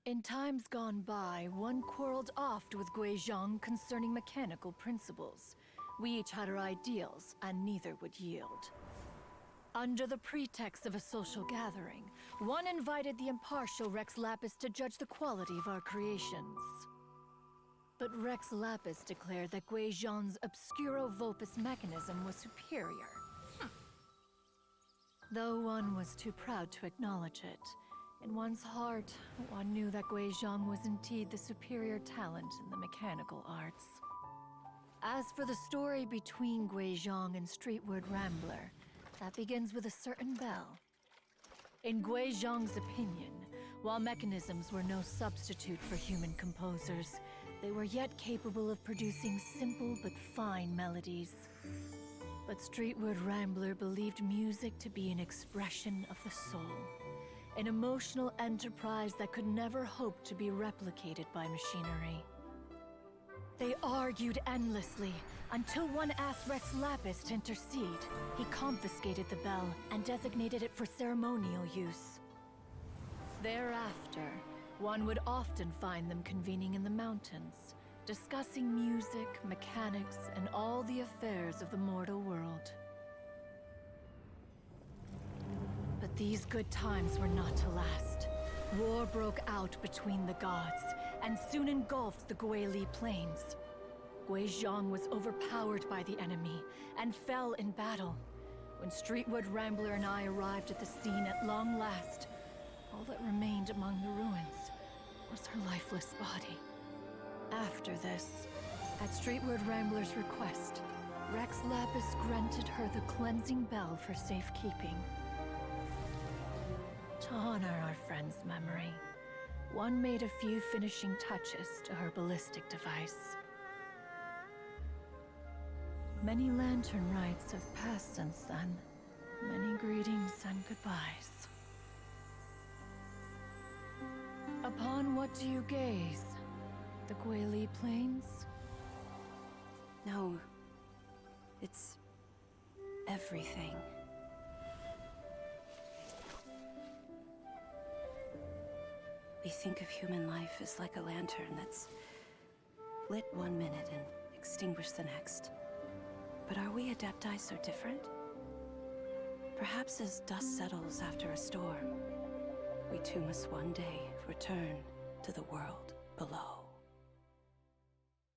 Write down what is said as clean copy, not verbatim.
In times gone by, one quarreled oft with Guizhong concerning mechanical principles. We each had our ideals, and neither would yield. Under the pretext of a social gathering, one invited the impartial Rex Lapis to judge the quality of our creations. But Rex Lapis declared that Guizhong's obscuro Vulpus mechanism was superior. Though one was too proud to acknowledge it, in one's heart, one knew that Guizhong was indeed the superior talent in the mechanical arts. As for the story between Guizhong and Streetward Rambler, that begins with a certain bell. In Guizhong's opinion, while mechanisms were no substitute for human composers, they were yet capable of producing simple but fine melodies. But Streetward Rambler believed music to be an expression of the soul, an emotional enterprise that could never hope to be replicated by machinery. They argued endlessly, until one asked Rex Lapis to intercede. He confiscated the bell and designated it for ceremonial use. Thereafter, one would often find them convening in the mountains, discussing music, mechanics, and all the affairs of the mortal world. But these good times were not to last. War broke out between the gods, and soon engulfed the Guili Plains. Guizhong was overpowered by the enemy, and fell in battle. When Streetwood Rambler and I arrived at the scene at long last, all that remained among the ruins was her lifeless body. After this, at Streetwood Rambler's request, Rex Lapis granted her the cleansing bell for safekeeping. To honor our friend's memory, one made a few finishing touches to her ballistic device. Many lantern rites have passed since then. Many greetings and goodbyes. Upon what do you gaze? The Guili Plains? No. It's everything. We think of human life as like a lantern that's lit one minute and extinguished the next. But are we Adepti so different? Perhaps as dust settles after a storm, we too must one day return to the world below.